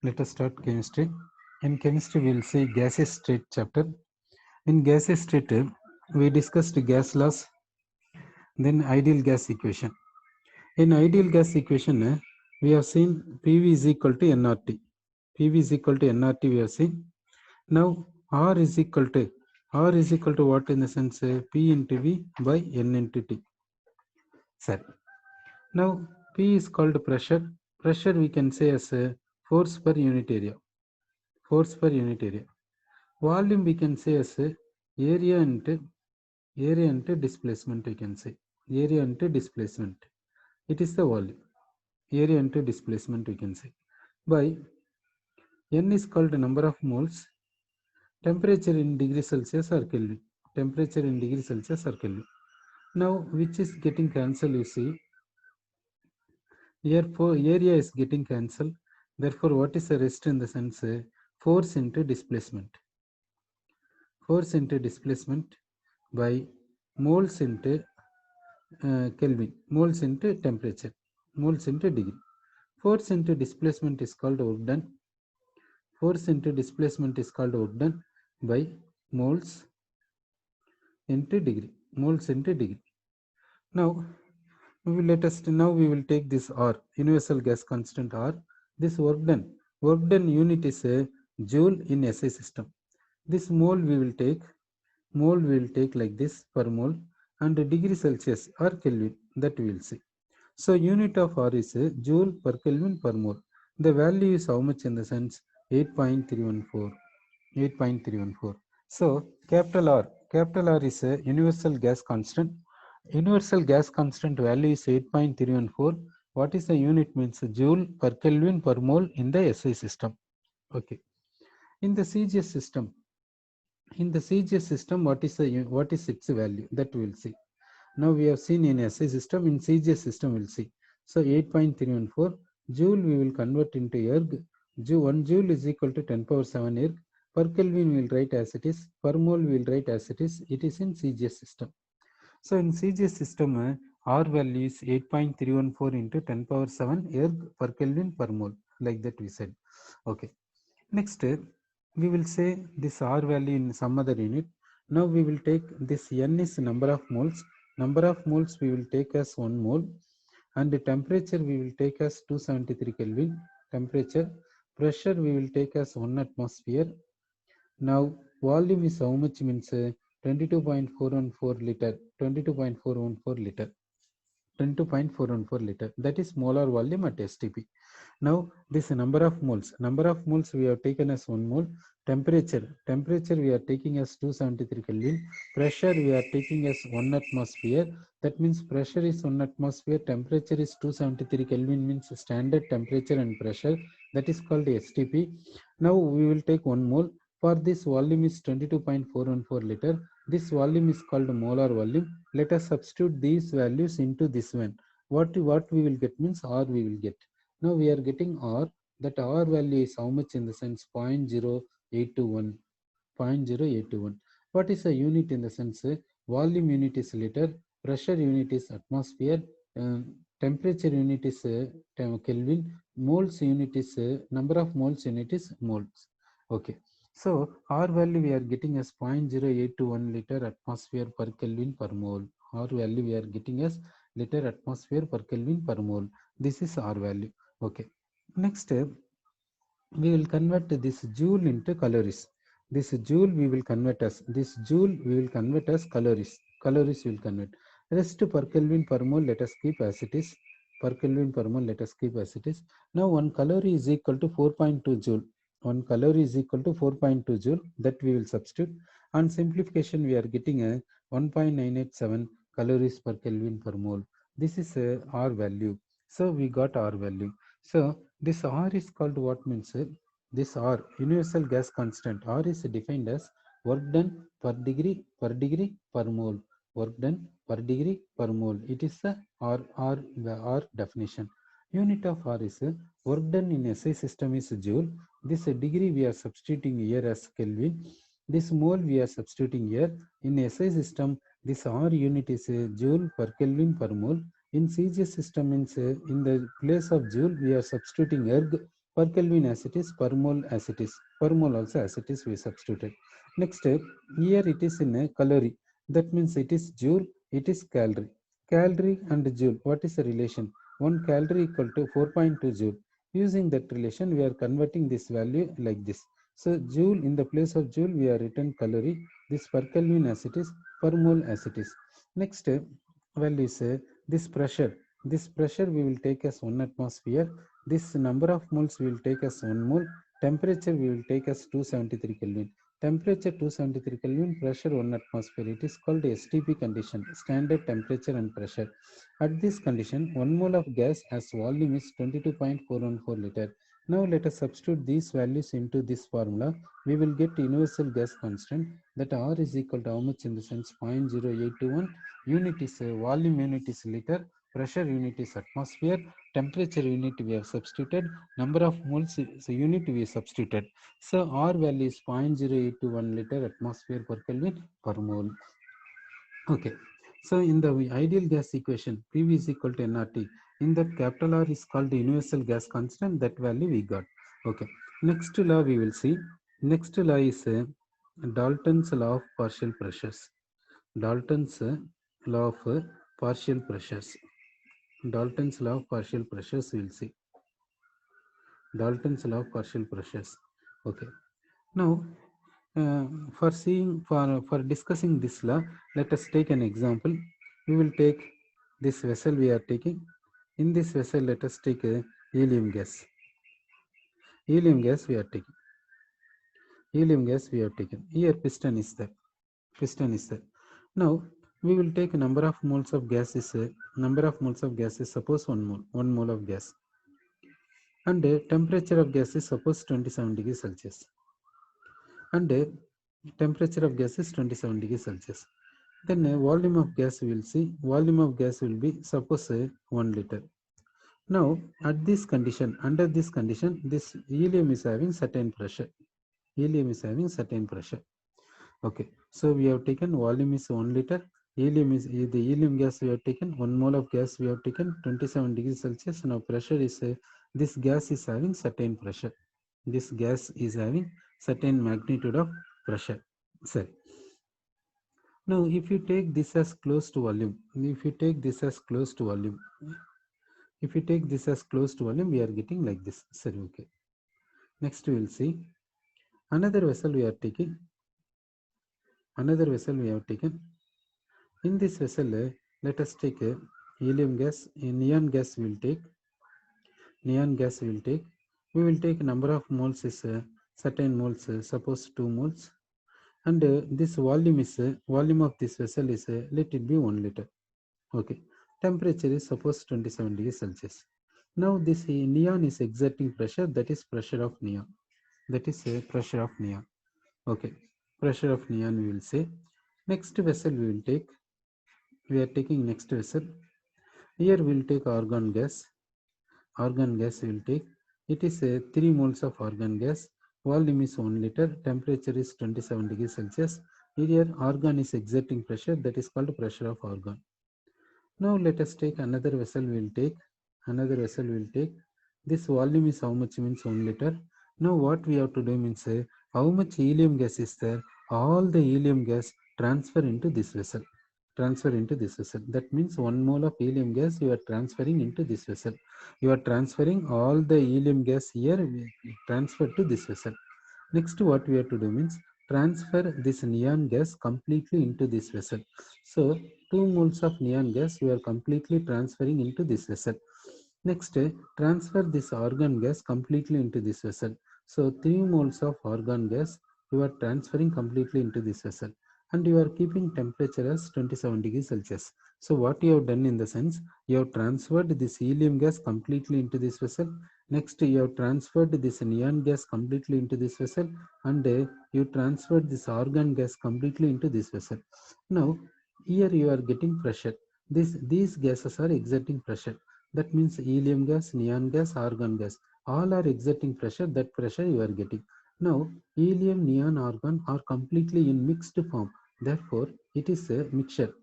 Let us start chemistry. In chemistry, we will see gaseous state chapter. In gaseous state, we discussed gas laws, then ideal gas equation. In ideal gas equation, we have seen PV is equal to nRT. PV is equal to nRT, we have seen. Now, R is equal to what in the sense P into V by N into T. Sorry. Now, P is called pressure. Pressure we can say as force per unit area. Force per unit area. Volume we can say as area into displacement we can say. Area into displacement. It is the volume. Area into displacement we can say. By N is called number of moles. Temperature in degree Celsius or Kelvin. Temperature in degree Celsius or Kelvin. Now, which is getting cancelled, you see. Here, for area is getting cancelled. Therefore, what is the rest in the sense? Force into displacement. Force into displacement by moles into Kelvin. Moles into temperature. Moles into degree. Force into displacement is called work done. Force into displacement is called work done by moles into degree. Moles into degree. Now, we will take this R, universal gas constant R. This work done unit is a joule in SI system. This mole we will take like this per mole, and degree Celsius or Kelvin, that we will see. So unit of R is a joule per Kelvin per mole. The value is how much in the sense 8.314. 8.314. So capital R is a universal gas constant. Universal gas constant value is 8.314. What is the unit means joule per Kelvin per mole in the SI system. Okay. In the CGS system, what is its value, that we will see. Now we have seen in SI system, in CGS system we will see. So 8.314 joule we will convert into erg. 1 joule is equal to 10 power 7 erg. Per Kelvin we will write as it is. Per mole we will write as it is. It is in CGS system. So in CGS system, R value is 8.314 into 10 power 7 erg per Kelvin per mole. Like that we said. Okay. Next, we will say this R value in some other unit. Now we will take this N is number of moles. Number of moles we will take as 1 mole, and the temperature we will take as 273 Kelvin. Temperature. Pressure we will take as 1 atmosphere. Now volume is how much means 22.414 liter. 22.414 liter. 22.414 liter. That is molar volume at STP. Now this number of moles we have taken as 1 mole. Temperature we are taking as 273 Kelvin. Pressure we are taking as 1 atmosphere. That means pressure is 1 atmosphere, temperature is 273 Kelvin, means standard temperature and pressure. That is called STP. Now we will take 1 mole. For this volume is 22.414 liter. This volume is called molar volume. Let us substitute these values into this one. What we will get means R we will get. Now we are getting R. That R value is how much in the sense 0.0821. 0.0821. What is the unit in the sense? Volume unit is liter, pressure unit is atmosphere, temperature unit is Kelvin, moles unit is number of moles unit is moles. Okay. So R value we are getting as 0.0821 liter atmosphere per Kelvin per mole. R value we are getting as liter atmosphere per Kelvin per mole. This is R value. Okay. Next, we will convert this joule into calories. This joule we will convert as calories. Calories will convert. Rest per Kelvin per mole let us keep as it is. Per Kelvin per mole let us keep as it is. Now 1 calorie is equal to 4.2 joule. 1 calorie is equal to 4.2 joule. That we will substitute. On simplification we are getting a 1.987 calories per Kelvin per mole. This is R value. So we got R value. So this R is called what means? This R, universal gas constant, R is defined as work done per degree per mole. Work done per degree per mole. It is the R definition. Unit of R is work done in SI system is joule. This degree we are substituting here as Kelvin. This mole we are substituting here. In SI system, this R unit is joule per Kelvin per mole. In CGS system means in the place of joule we are substituting erg. Per Kelvin as it is, per mole as it is, per mole also as it is we substituted. Next, here it is in a calorie. That means it is joule, it is calorie. Calorie and joule, what is the relation? 1 calorie equal to 4.2 joule. Using that relation, we are converting this value like this. So joule, in the place of joule, we are written calorie. This per Kelvin as it is, per mole as it is. Next value is this pressure. This pressure we will take as 1 atmosphere. This number of moles we will take as 1 mole. Temperature we will take as 273 Kelvin. Temperature 273 Kelvin, pressure 1 atmosphere. It is called STP condition, standard temperature and pressure. At this condition, 1 mole of gas as volume is 22.414 liter. Now let us substitute these values into this formula. We will get universal gas constant, that R is equal to how much in the sense 0.0821. Unit is volume unit is liter, pressure unit is atmosphere, temperature unit we have substituted, number of moles is unit we substituted. So R value is 0.0821 liter atmosphere per Kelvin per mole. Okay. So in the ideal gas equation, PV is equal to nRT. In that, capital R is called the universal gas constant. That value we got. Okay. Next law we will see. Next law is Dalton's law of partial pressures. Dalton's law of partial pressures. Dalton's law of partial pressures we will see. Dalton's law of partial pressures. Okay. Now, for discussing this law, let us take an example. We will take this vessel we are taking. In this vessel, let us take a helium gas. Helium gas we are taking. Helium gas we have taken. Here piston is there. Piston is there. Now we will take a number of moles of gas is suppose 1 mole. 1 mole of gas. And temperature of gas is suppose 27 degrees Celsius. And temperature of gas is 27 degrees Celsius. Then volume of gas we will see. Volume of gas will be suppose 1 liter. Now at this condition, under this condition, this helium is having certain pressure. Helium is having certain pressure. Okay, so we have taken volume is 1 liter. Helium is the helium gas we have taken, 1 mole of gas we have taken, 27 degrees Celsius. Now pressure is this gas is having certain pressure. This gas is having certain magnitude of pressure. Sorry. Now if you take this as close to volume, we are getting like this. Sorry, okay. Next we will see another vessel we are taking. In this vessel, let us take a helium gas. Neon gas we will take. We will take number of moles is certain moles, suppose 2 moles. And this volume is volume of this vessel is let it be 1 liter. Okay. Temperature is suppose 27 degrees Celsius. Now this neon is exerting pressure, that is pressure of neon. Pressure of neon. Okay. Pressure of neon we will say. Next vessel we will take. We are taking next vessel. Here we will take argon gas. Argon gas we will take. It is 3 moles of argon gas. Volume is 1 liter. Temperature is 27 degrees Celsius. Here argon is exerting pressure, that is called pressure of argon. Now let us take another vessel we will take. This volume is how much means 1 liter. Now what we have to do means how much helium gas is there? All the helium gas transfer into this vessel. That means 1 mole of helium gas you are transferring into this vessel. You are transferring all the helium gas here, transfer to this vessel. Next what we have to do means transfer this neon gas completely into this vessel. So 2 moles of neon gas you are completely transferring into this vessel. Next, transfer this argon gas completely into this vessel. So 3 moles of argon gas you are transferring completely into this vessel, and you are keeping temperature as 27 degrees Celsius. So what you have done in the sense, you have transferred this helium gas completely into this vessel. Next, you have transferred this neon gas completely into this vessel, and you transferred this argon gas completely into this vessel. Now, here you are getting pressure. These gases are exerting pressure. That means helium gas, neon gas, argon gas, all are exerting pressure. That pressure you are getting. Now, helium, neon, argon are completely in mixed form. Therefore, it is a mixture.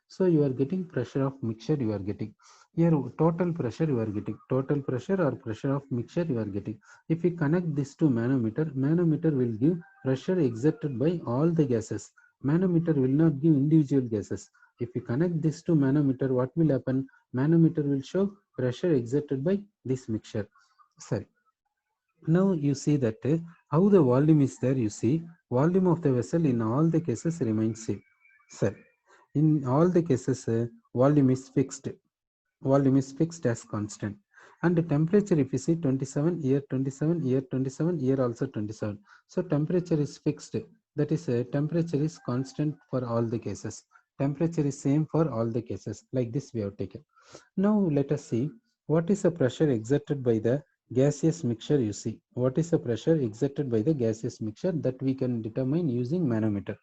So you are getting pressure of mixture you are getting. Here total pressure you are getting, total pressure or pressure of mixture you are getting. If we connect this to manometer, manometer will give pressure exerted by all the gases. Manometer will not give individual gases. If we connect this to manometer, what will happen? Manometer will show pressure exerted by this mixture. Sorry. Now you see that how the volume is there. You see volume of the vessel in all the cases remains same. Sir, in all the cases volume is fixed. Volume is fixed as constant. And the temperature, if you see 27, here 27, here 27, here also 27. So temperature is fixed. That is temperature is constant for all the cases. Temperature is same for all the cases. Like this we have taken. Now let us see what is the pressure exerted by the gaseous mixture. You see what is the pressure exerted by the gaseous mixture that we can determine using manometer.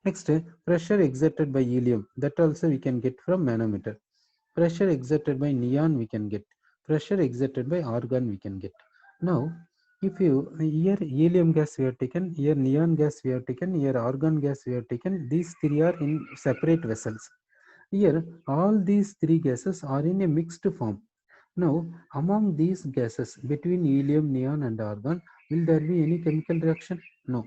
Next, pressure exerted by helium, that also we can get from manometer. Pressure exerted by neon we can get. Pressure exerted by argon we can get. Now, if you here helium gas we have taken, here neon gas we have taken, here argon gas we have taken, these three are in separate vessels. Here, all these three gases are in a mixed form. Now, among these gases between helium, neon, and argon, will there be any chemical reaction? No,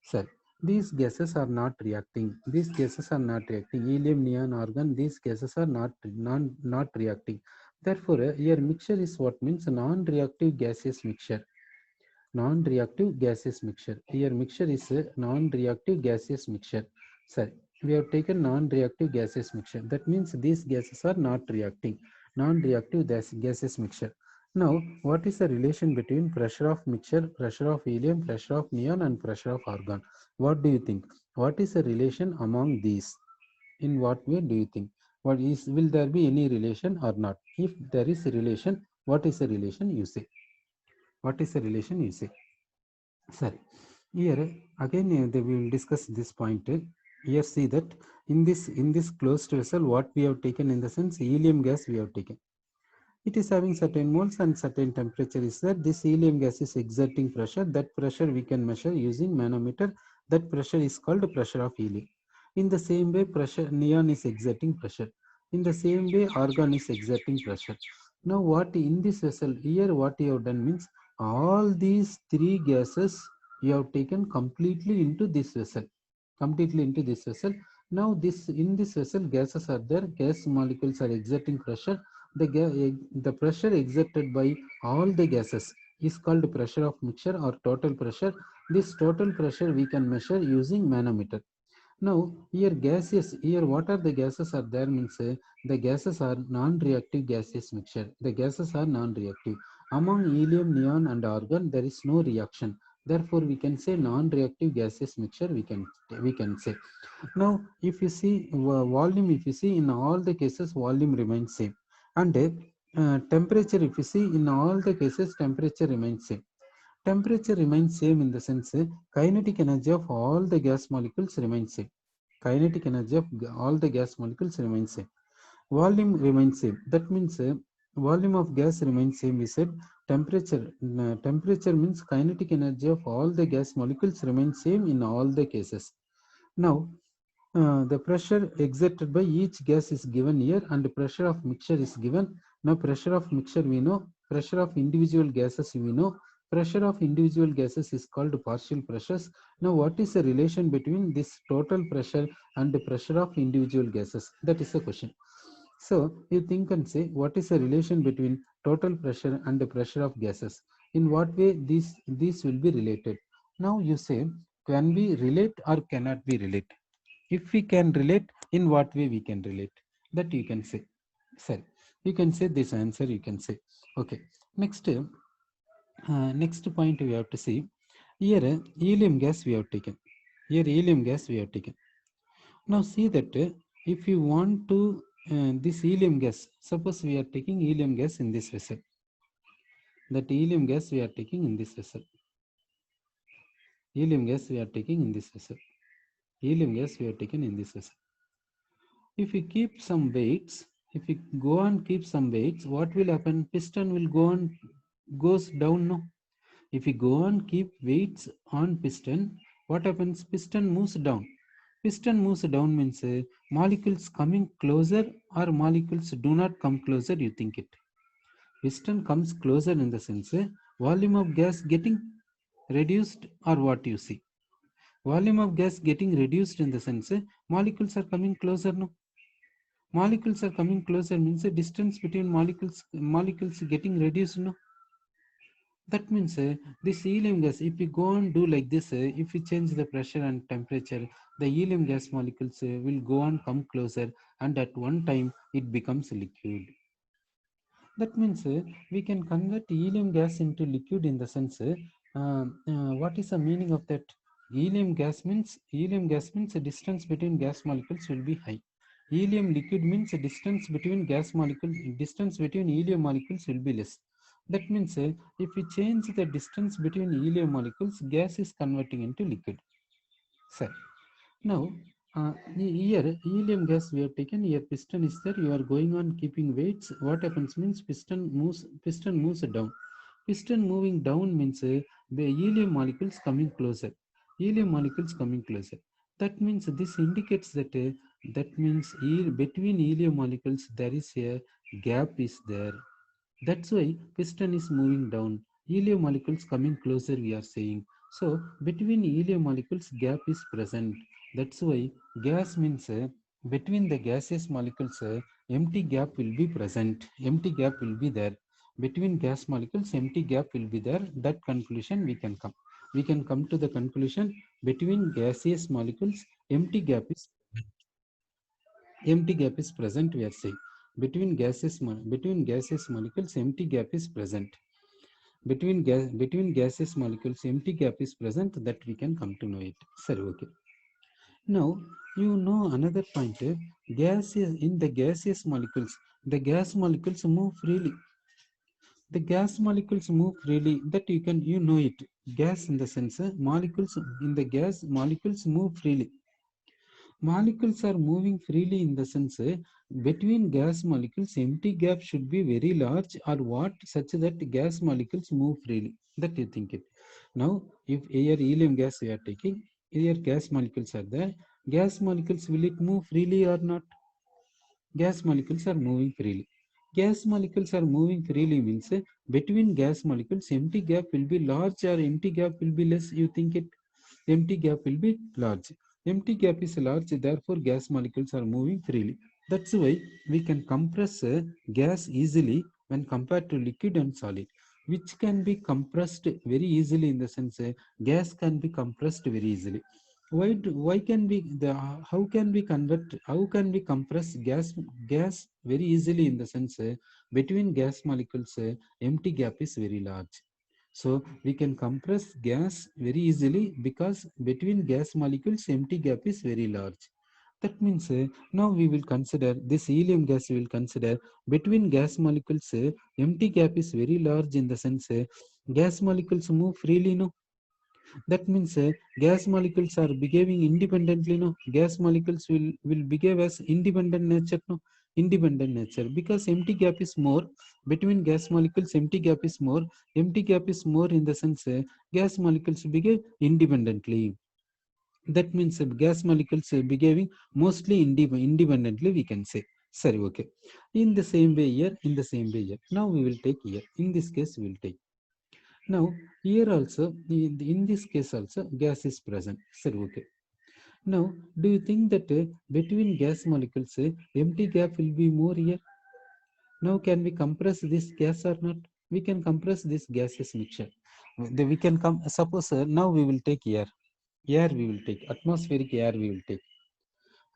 sir. These gases are not reacting. These gases are not reacting. Helium, neon, argon, these gases are not reacting. Therefore, here mixture is what means non-reactive gaseous mixture. Non-reactive gaseous mixture. Here mixture is a non-reactive gaseous mixture. Sorry, we have taken non-reactive gaseous mixture. That means these gases are not reacting. Non-reactive gaseous mixture. Now, what is the relation between pressure of mixture, pressure of helium, pressure of neon, and pressure of argon? What do you think? What is the relation among these? In what way do you think? What is, will there be any relation or not? If there is a relation, what is the relation you say? What is the relation you say? Sorry. Here again we will discuss this point. Here see that in this closed vessel, what we have taken in the sense helium gas we have taken. It is having certain moles and certain temperature is there. This helium gas is exerting pressure. That pressure we can measure using manometer. That pressure is called pressure of helium. In the same way, pressure neon is exerting pressure. In the same way, argon is exerting pressure. Now, what in this vessel here, what you have done means all these three gases you have taken completely into this vessel. Completely into this vessel. Now, this in this vessel, gases are there. Gas molecules are exerting pressure. The pressure exerted by all the gases is called pressure of mixture or total pressure. This total pressure we can measure using manometer. Now, here gases, here what are the gases are there means the gases are non-reactive gaseous mixture. The gases are non-reactive. Among helium, neon, and argon, there is no reaction. Therefore, we can say non-reactive gaseous mixture. We can say. Now, if you see volume, if you see in all the cases, volume remains same, and temperature, if you see in all the cases, temperature remains same. Temperature remains same in the sense kinetic energy of all the gas molecules remains same. Kinetic energy of all the gas molecules remains same. Volume remains same. That means volume of gas remains same. We said temperature means kinetic energy of all the gas molecules remains same in all the cases. Now, the pressure exerted by each gas is given here and the pressure of mixture is given. Now pressure of mixture we know, pressure of individual gases we know. Pressure of individual gases is called partial pressures. Now what is the relation between this total pressure and the pressure of individual gases? That is the question. So you think and say what is the relation between total pressure and the pressure of gases? In what way these will be related? Now you say can we relate or cannot be relate? If we can relate, in what way we can relate? That you can say. Sir, you can say this answer, you can say. Okay. Next point we have to see. Here, helium gas we have taken. Here, helium gas we have taken. Now, see that if you want to, this helium gas, suppose we are taking helium gas in this vessel. That helium gas we are taking in this vessel. Helium gas we are taking in this vessel. Helium gas we are taken in this vessel. If we keep some weights, if we go and keep some weights, what will happen? Piston will go on, goes down, no? If we go and keep weights on piston, what happens? Piston moves down. Piston moves down means molecules coming closer or molecules do not come closer, you think it. Piston comes closer in the sense volume of gas getting reduced or what you see. Volume of gas getting reduced in the sense molecules are coming closer, no? Molecules are coming closer means the distance between molecules getting reduced, no? That means this helium gas, if we go and do like this, if we change the pressure and temperature, the helium gas molecules will go and come closer, and at one time it becomes liquid. That means we can convert helium gas into liquid in the sense, what is the meaning of that? Helium gas means the distance between gas molecules will be high. Helium liquid means the distance between helium molecules will be less. That means if we change the distance between helium molecules, gas is converting into liquid. Sir, now here helium gas we have taken, here piston is there, you are going on keeping weights. What happens means piston moves down. Piston moving down means the helium molecules coming closer. Helium molecules coming closer. That means this indicates that between helium molecules there is a gap is there. That's why piston is moving down. Helium molecules coming closer, we are saying. So between helium molecules, gap is present. That's why gas means between the gaseous molecules, empty gap will be present. Empty gap will be there. Between gas molecules, empty gap will be there. That conclusion we can come. We can come to the conclusion between gaseous molecules, empty gap is present, we are saying. Between gaseous molecules, empty gap is present. Between gaseous molecules, empty gap is present, that we can come to know it. Sorry, okay. Now you know another point. In the gaseous molecules, the gas molecules move freely. The gas molecules move freely. That you know it. Gas in the sense molecules in the gas molecules move freely. Molecules are moving freely in the sense between gas molecules, empty gap should be very large or what, such that gas molecules move freely. That you think it. Now, if air helium gas we are taking, here gas molecules are there. Gas molecules, will it move freely or not? Gas molecules are moving freely. Gas molecules are moving freely means between gas molecules, empty gap will be large or empty gap will be less. You think it? Empty gap will be large. Empty gap is large, therefore gas molecules are moving freely. That's why we can compress gas easily when compared to liquid and solid, which can be compressed very easily in the sense gas can be compressed very easily. Why can we the how can we compress gas very easily in the sense between gas molecules empty gap is very large. So we can compress gas very easily because between gas molecules empty gap is very large. That means now we will consider this helium gas. We will consider between gas molecules empty gap is very large in the sense gas molecules move freely, no? That means gas molecules are behaving independently, no? Gas molecules will behave as independent nature, no? Independent nature, because empty gap is more. Between gas molecules empty gap is more. Empty gap is more in the sense gas molecules behave independently. That means gas molecules behaving mostly independently, we can say. Sorry, okay. In the same way here, now we will take here, in this case we will take. Now, here also, in this case also, gas is present. Sir, okay. Now, do you think that between gas molecules, empty gap will be more here? Now, can we compress this gas or not? We can compress this gaseous mixture. We can come. Suppose now we will take air. Air we will take. Atmospheric air we will take.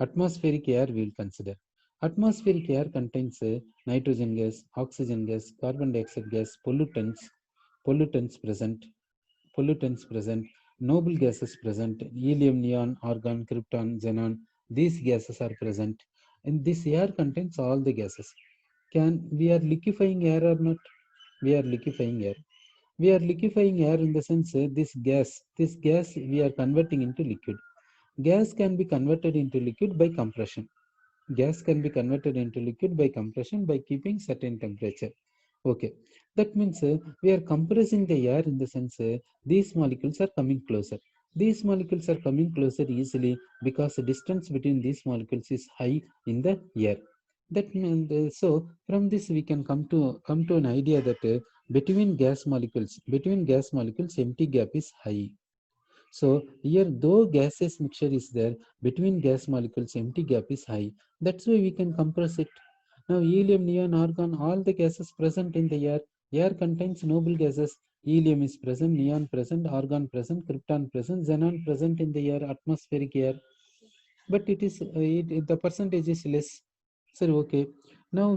Atmospheric air we will consider. Atmospheric air contains nitrogen gas, oxygen gas, carbon dioxide gas, pollutants present, noble gases present, helium, neon, argon, krypton, xenon. These gases are present. And this air contains all the gases. Can we are liquefying air or not? We are liquefying air. We are liquefying air in the sense this gas we are converting into liquid. Gas can be converted into liquid by compression. Gas can be converted into liquid by compression by keeping certain temperature. Okay, that means we are compressing the air in the sense these molecules are coming closer. These molecules are coming closer easily because the distance between these molecules is high in the air. That means, so from this we can come to an idea that between gas molecules empty gap is high. So here, though gaseous mixture is there, between gas molecules empty gap is high. That's why we can compress it. Now helium, neon, argon, all the gases present in the air. Air contains noble gases. Helium is present, neon present, argon present, krypton present, xenon present in the air, atmospheric air. But the percentage is less. So okay. Now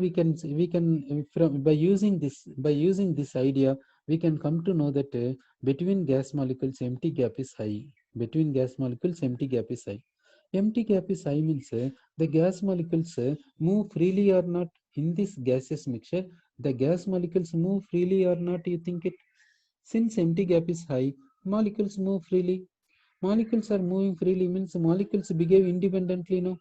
from by using this idea, we can come to know that between gas molecules empty gap is high. Between gas molecules empty gap is high. Empty gap is high means the gas molecules move freely or not in this gaseous mixture. The gas molecules move freely or not, you think it? Since empty gap is high, molecules move freely. Molecules are moving freely means molecules behave independently. No,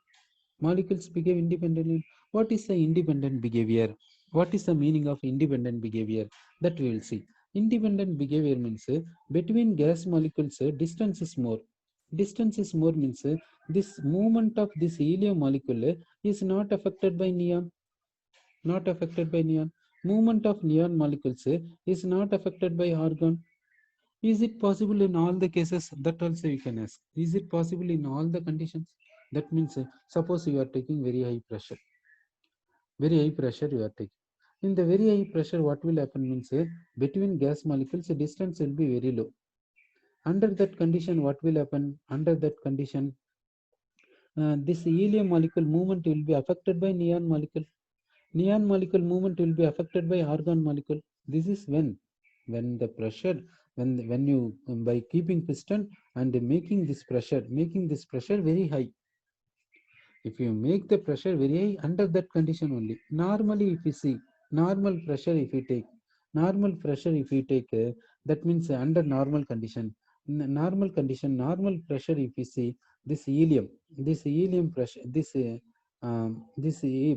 molecules behave independently. What is the independent behavior? What is the meaning of independent behavior? That we will see. Independent behavior means between gas molecules distance is more. Distance is more means this movement of this helium molecule is not affected by neon. Not affected by neon. Movement of neon molecules is not affected by argon. Is it possible in all the cases? That also you can ask. Is it possible in all the conditions? That means, suppose you are taking very high pressure you are taking. In the very high pressure, what will happen means, between gas molecules, the distance will be very low. Under that condition, what will happen? Under that condition, this helium molecule movement will be affected by neon molecule. Neon molecule movement will be affected by argon molecule. This is when the pressure, when you by keeping piston and making this pressure very high. If you make the pressure very high, under that condition only. Normally, if you see normal pressure, if you take, that means under normal condition, normal pressure. If you see this helium pressure,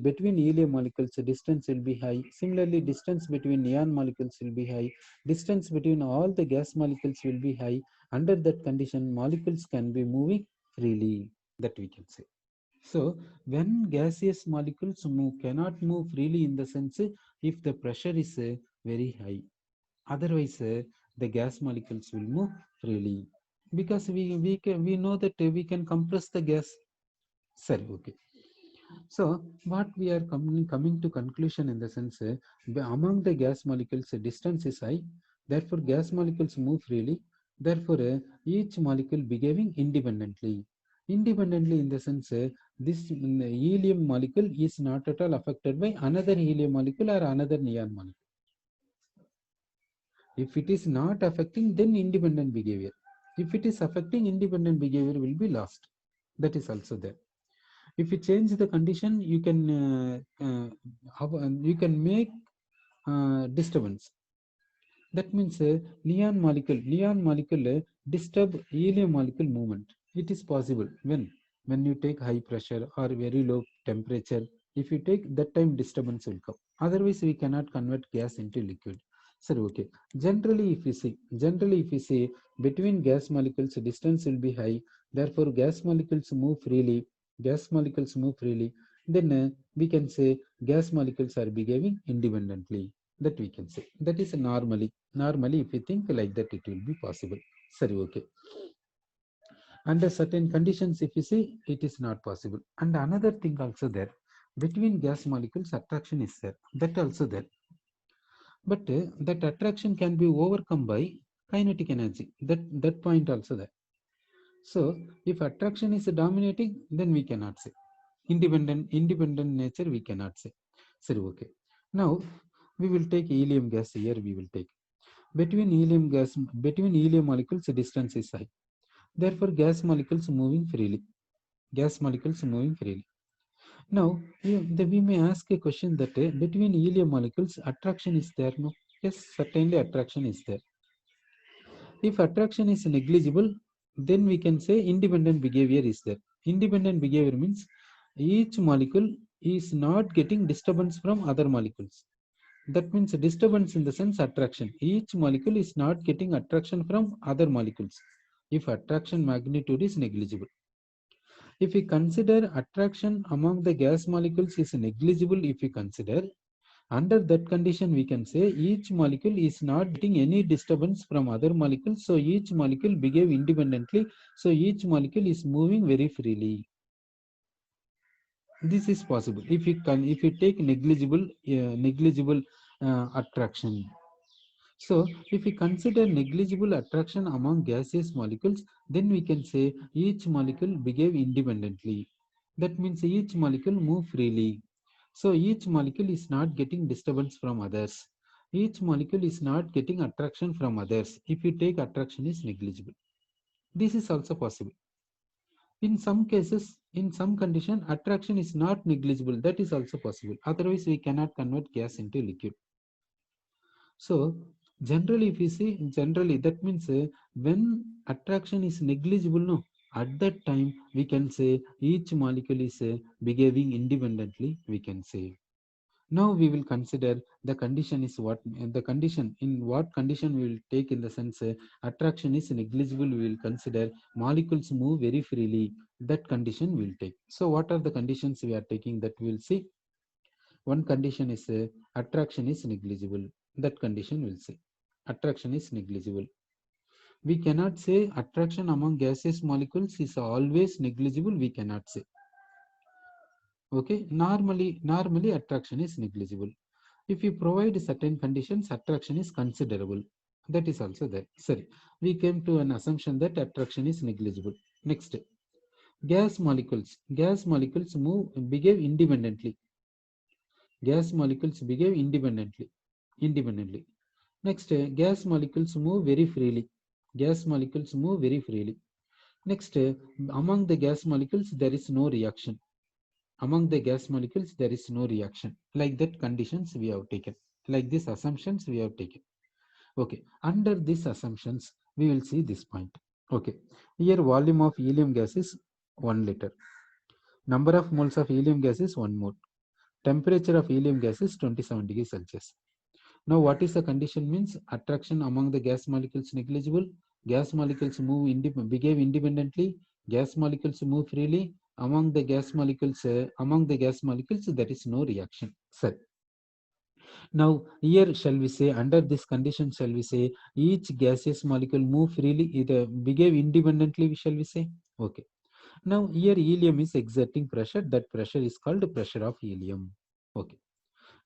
between helium molecules, distance will be high. Similarly, distance between neon molecules will be high. Distance between all the gas molecules will be high. Under that condition, molecules can be moving freely. That we can say. So when gaseous molecules cannot move freely in the sense if the pressure is very high. Otherwise, the gas molecules will move freely because we know that we can compress the gas. Sorry, okay. So what we are coming to conclusion in the sense among the gas molecules distance is high. Therefore, gas molecules move freely. Therefore, each molecule behaving independently. Independently in the sense this helium molecule is not at all affected by another helium molecule or another neon molecule. If it is not affecting, then independent behavior. If it is affecting, independent behavior will be lost. That is also there. If you change the condition, you can make disturbance. That means neon molecule disturb helium molecule movement. It is possible when you take high pressure or very low temperature. If you take that time, disturbance will come. Otherwise, we cannot convert gas into liquid. Sir, okay. Generally, if you see between gas molecules, distance will be high. Therefore, gas molecules move freely. Then we can say gas molecules are behaving independently. That we can say. That is normally. Normally, if you think like that, it will be possible. Sorry, okay. Under certain conditions, if you see, it is not possible. And another thing also there, between gas molecules, attraction is there. That also there. But that attraction can be overcome by kinetic energy. That point also there. So if attraction is dominating, then we cannot say. Independent nature we cannot say. So okay. Now we will take helium gas here. We will take between helium molecules, distance is high. Therefore, gas molecules moving freely. Now we may ask a question that between helium molecules, attraction is there? No. Yes, certainly attraction is there. If attraction is negligible, then we can say independent behavior is there. Independent behavior means each molecule is not getting disturbance from other molecules. That means disturbance in the sense attraction. Each molecule is not getting attraction from other molecules. if attraction magnitude is negligible. If we consider attraction among the gas molecules is negligible, if we consider, under that condition we can say each molecule is not getting any disturbance from other molecules, so each molecule behave independently, so each molecule is moving very freely. This is possible if you take negligible attraction. So if we consider negligible attraction among gaseous molecules, then we can say each molecule behave independently. That means each molecule move freely. So each molecule is not getting disturbance from others. Each molecule is not getting attraction from others if you take attraction is negligible. This is also possible. In some cases, in some condition, attraction is not negligible. That is also possible. Otherwise, we cannot convert gas into liquid. So generally, if you see, generally that means when attraction is negligible, no, at that time we can say each molecule is behaving independently. We can say. Now we will consider the condition is what the condition in what condition we will take in the sense attraction is negligible. We will consider molecules move very freely. That condition we will take. So what are the conditions we are taking that we will see? One condition is attraction is negligible. That condition will say attraction is negligible. We cannot say attraction among gaseous molecules is always negligible. We cannot say. Okay, normally attraction is negligible. If you provide certain conditions, attraction is considerable. That is also there. Sorry, we came to an assumption that attraction is negligible. Next, gas molecules. Gas molecules behave independently. Gas molecules behave independently. Next, gas molecules move very freely. Gas molecules move very freely. Next, among the gas molecules, there is no reaction. Among the gas molecules, there is no reaction. Like that conditions we have taken. Like these assumptions we have taken. Okay, under these assumptions, we will see this point. Okay, here volume of helium gas is 1 liter. Number of moles of helium gas is 1 mole. Temperature of helium gas is 27 degrees Celsius. Now, what is the condition means? Attraction among the gas molecules negligible. Gas molecules behave independently. Gas molecules move freely. Among the gas molecules, there is no reaction. Sir. Now, here shall we say, under this condition, shall we say, each gaseous molecule move freely, either behave independently, shall we say? Okay. Now, here helium is exerting pressure. That pressure is called pressure of helium. Okay.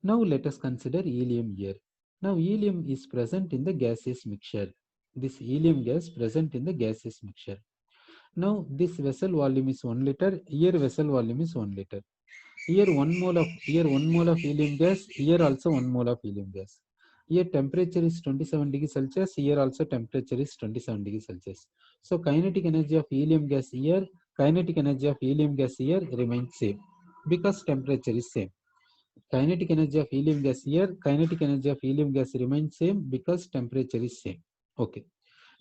Now, let us consider helium here. Now, helium is present in the gaseous mixture. This helium gas present in the gaseous mixture. Now, this vessel volume is 1 liter. Here, vessel volume is 1 liter. Here 1 mole of helium gas. Here also 1 mole of helium gas. Here temperature is 27 degrees Celsius. Here also temperature is 27 degrees Celsius. So kinetic energy of helium gas here, kinetic energy of helium gas here remains same because temperature is same. Kinetic energy of helium gas here, kinetic energy of helium gas remains same because temperature is same. Okay.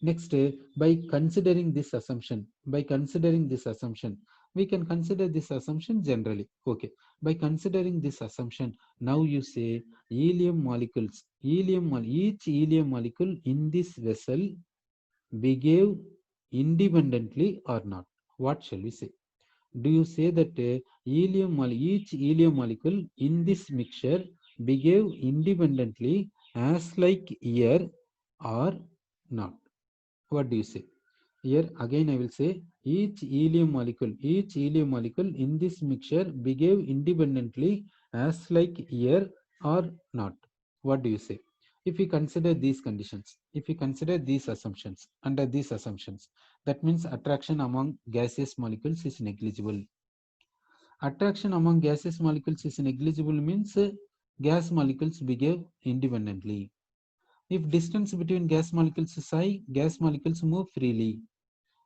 Next, by considering this assumption, we can consider this assumption generally. Okay. By considering this assumption, now you say helium molecules, each helium molecule in this vessel behave independently or not? What shall we say? Do you say that each helium molecule in this mixture behave independently as like air or not? What do you say? Here again I will say each helium molecule in this mixture behave independently as like air or not. What do you say? If we consider these conditions, if we consider these assumptions, under these assumptions, that means attraction among gaseous molecules is negligible. Attraction among gaseous molecules is negligible means gas molecules behave independently. If distance between gas molecules is high, gas molecules move freely.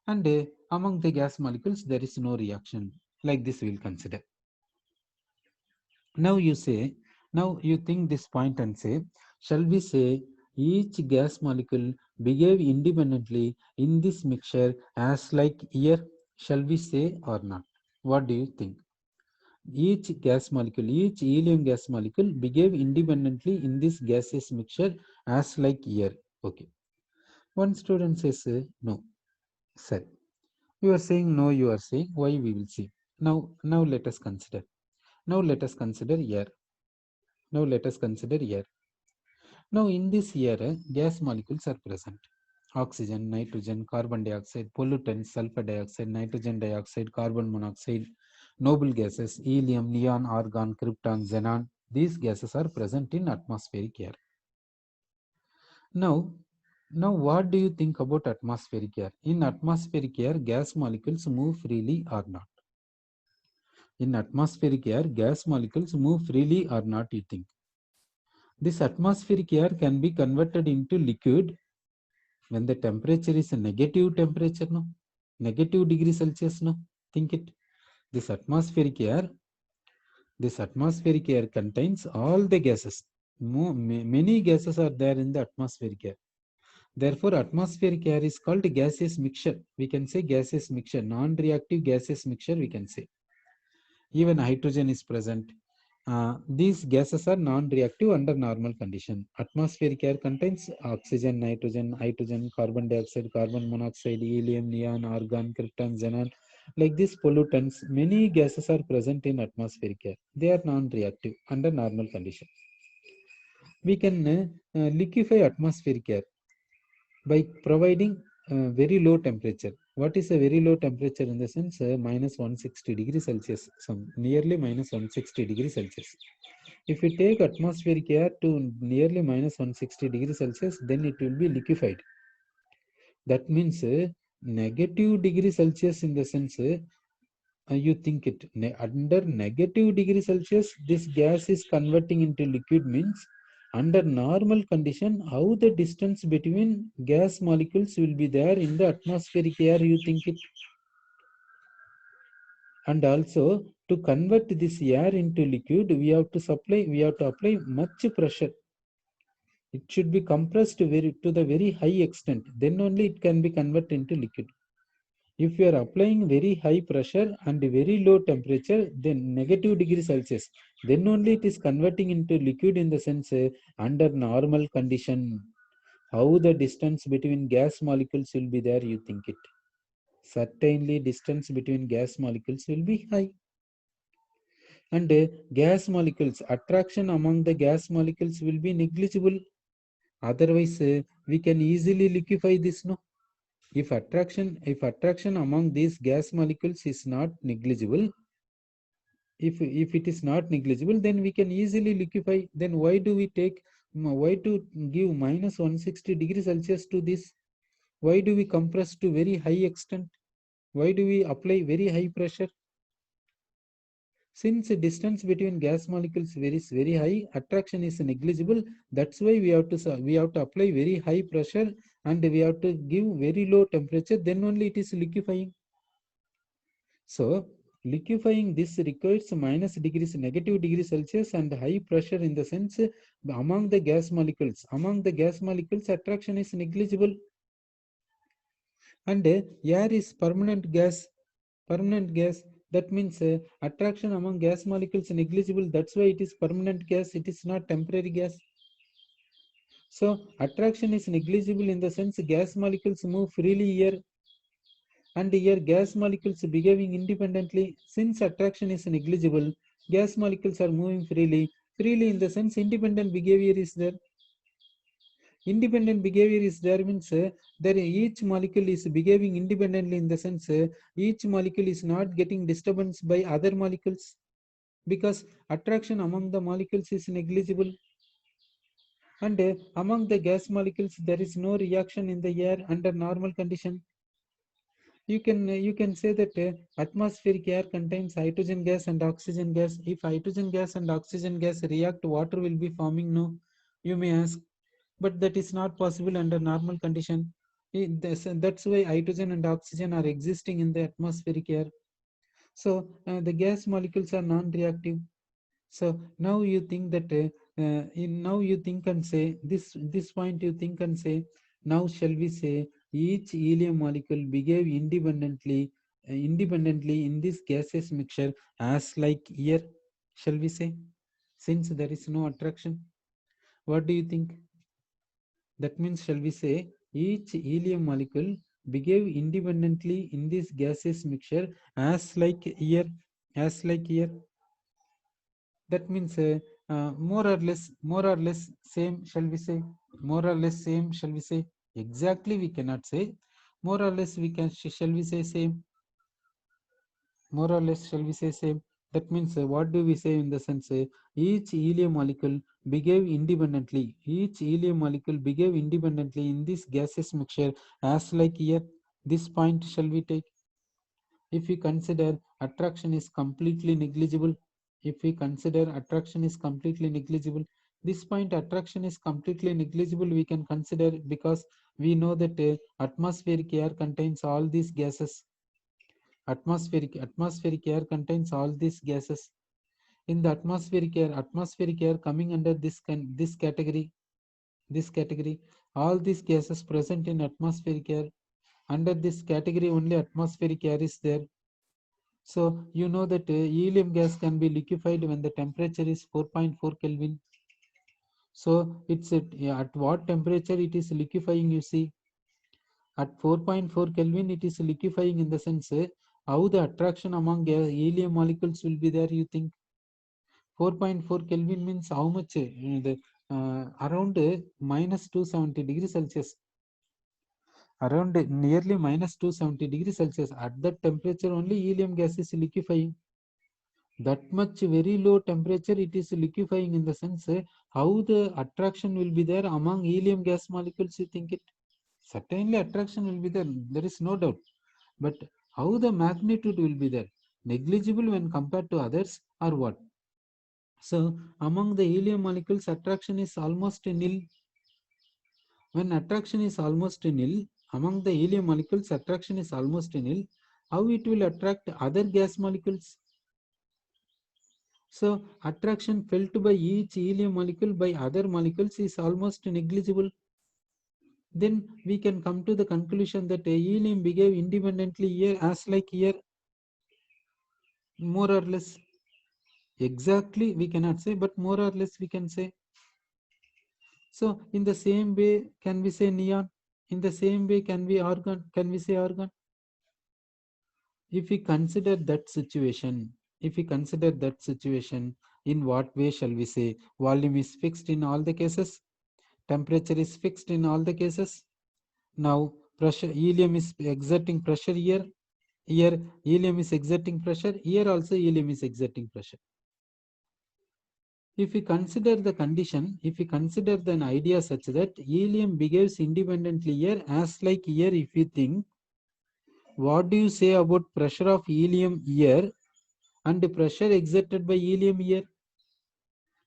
And among the gas molecules, there is no reaction. Like this we will consider. Now you say, now you think this point and say, shall we say each gas molecule behave independently in this mixture as like air? Shall we say or not? What do you think? Each helium gas molecule behave independently in this gaseous mixture as like air. Okay. One student says no. Sorry. You are saying no, you are saying why, we will see. Now let us consider. Now let us consider air. Now let us consider air. Now in this air, gas molecules are present. Oxygen, nitrogen, carbon dioxide, pollutants, sulfur dioxide, nitrogen dioxide, carbon monoxide, noble gases, helium, neon, argon, krypton, xenon. These gases are present in atmospheric air. Now, what do you think about atmospheric air? In atmospheric air, gas molecules move freely or not? In atmospheric air, gas molecules move freely or not, you think? This atmospheric air can be converted into liquid when the temperature is a negative temperature, no? Negative degree Celsius, no? Think it. This atmospheric air contains all the gases. Many gases are there in the atmospheric air. Therefore, atmospheric air is called gaseous mixture. We can say gaseous mixture, non-reactive gaseous mixture, we can say. Even hydrogen is present. These gases are non-reactive under normal condition. Atmospheric air contains oxygen, nitrogen, hydrogen, carbon dioxide, carbon monoxide, helium, neon, argon, krypton, xenon. Like these pollutants, many gases are present in atmospheric air. They are non-reactive under normal condition. We can liquefy atmospheric air by providing very low temperature. What is a very low temperature? In the sense minus 160 degrees Celsius, some nearly minus 160 degrees Celsius. If we take atmospheric air to nearly minus 160 degrees Celsius, then it will be liquefied. That means negative degree Celsius, in the sense you think it under negative degree Celsius, this gas is converting into liquid, means under normal condition, how the distance between gas molecules will be there in the atmospheric air, you think it. And also, to convert this air into liquid, we have to apply much pressure. It should be compressed to the very high extent, then only it can be converted into liquid. If you are applying very high pressure and very low temperature, then negative degree Celsius, then only it is converting into liquid, in the sense under normal condition. How the distance between gas molecules will be there, you think it? Certainly distance between gas molecules will be high. And gas molecules, attraction among the gas molecules will be negligible. Otherwise, we can easily liquefy this, no? If attraction among these gas molecules is not negligible, if it is not negligible, then we can easily liquefy. Then why to give minus 160 degrees Celsius to this? Why do we compress to very high extent? Why do we apply very high pressure? Since the distance between gas molecules is very high, attraction is negligible. That's why we have to apply very high pressure and we have to give very low temperature. Then only it is liquefying. So liquefying this requires negative degrees Celsius and high pressure, in the sense among the gas molecules. Among the gas molecules, attraction is negligible. And air is permanent gas. Permanent gas. That means attraction among gas molecules is negligible. That's why it is permanent gas. It is not temporary gas. So attraction is negligible, in the sense gas molecules move freely here. And here gas molecules behaving independently. Since attraction is negligible, gas molecules are moving freely. Freely, in the sense independent behavior is there. Independent behavior is there, means that each molecule is behaving independently, in the sense each molecule is not getting disturbance by other molecules, because attraction among the molecules is negligible. And among the gas molecules, there is no reaction in the air under normal condition. You can say that atmospheric air contains hydrogen gas and oxygen gas. If hydrogen gas and oxygen gas react, water will be forming, no? You may ask, but that is not possible under normal condition. That's why hydrogen and oxygen are existing in the atmospheric air. So the gas molecules are non-reactive. So now you think that now you think and say this point, you think and say, now shall we say each helium molecule behave independently in this gaseous mixture as like air, shall we say, since there is no attraction? What do you think? That means, shall we say each helium molecule behave independently in this gaseous mixture as like here, as like here. That means more or less same, shall we say? More or less same, shall we say? Exactly we cannot say. More or less we can, shall we say same? More or less, shall we say same? That means what do we say in the sense each helium molecule behave independently. Each helium molecule behave independently in this gaseous mixture as like here. This point shall we take? If we consider attraction is completely negligible, if we consider attraction is completely negligible, this point attraction is completely negligible we can consider, because we know that atmospheric air contains all these gases. Atmospheric air contains all these gases. In the atmospheric air coming under this category, all these gases present in atmospheric air. Under this category only atmospheric air is there. So you know that helium gas can be liquefied when the temperature is 4.4 Kelvin. So it's at what temperature it is liquefying, you see? At 4.4 Kelvin it is liquefying, in the sense how the attraction among helium molecules will be there, you think? 4.4 Kelvin means how much? Around minus 270 degrees Celsius. Around nearly minus 270 degrees Celsius. At that temperature only helium gas is liquefying. That much very low temperature it is liquefying, in the sense how the attraction will be there among helium gas molecules, you think it? Certainly attraction will be there, there is no doubt. But how the magnitude will be there? Negligible when compared to others, or what? So among the helium molecules, attraction is almost nil. When attraction is almost nil, among the helium molecules, attraction is almost nil. How it will attract other gas molecules? So attraction felt by each helium molecule by other molecules is almost negligible. Then we can come to the conclusion that helium behave independently here as like here, more or less. Exactly we cannot say, but more or less we can say. So in the same way, can we say neon? In the same way, can we argon? Can we say argon? If we consider that situation, in what way shall we say? Volume is fixed in all the cases. Temperature is fixed in all the cases. Now pressure, helium is exerting pressure here. Here helium is exerting pressure. Here also helium is exerting pressure. If we consider the condition, if we consider an idea such that helium behaves independently here as like here, if you think, what do you say about pressure of helium here and the pressure exerted by helium here?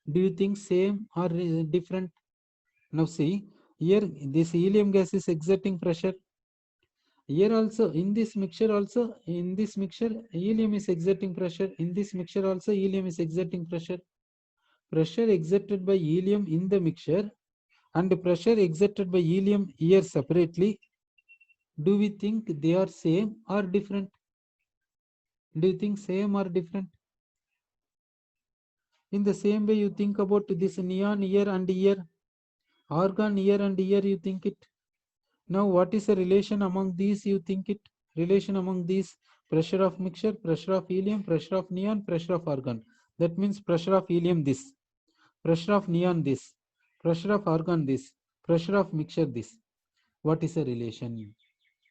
Do you think same or different? Now see, here this helium gas is exerting pressure. Here also, in this mixture helium is exerting pressure. In this mixture also helium is exerting pressure. Pressure exerted by helium in the mixture and pressure exerted by helium here separately, do we think they are same or different? Do you think same or different? In the same way you think about this neon here and here, argon here and here, you think it. Now what is the relation among these, you think it? Relation among these: pressure of mixture, pressure of helium, pressure of neon, pressure of argon. That means pressure of helium this, pressure of neon this, pressure of argon this, pressure of mixture this. What is the relation?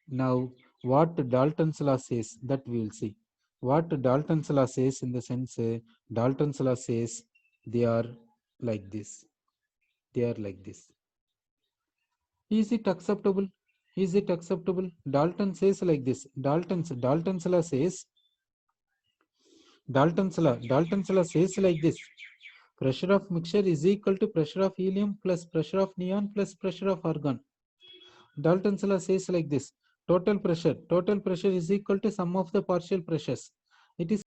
Now what Dalton's law says, that we will see. What Dalton's law says, in the sense Dalton's law says they are like this. They are like this. Is it acceptable? Is it acceptable? Dalton says like this. Dalton's law says, Dalton's law says like this. Pressure of mixture is equal to pressure of helium plus pressure of neon plus pressure of argon. Dalton's law says like this. Total pressure is equal to sum of the partial pressures.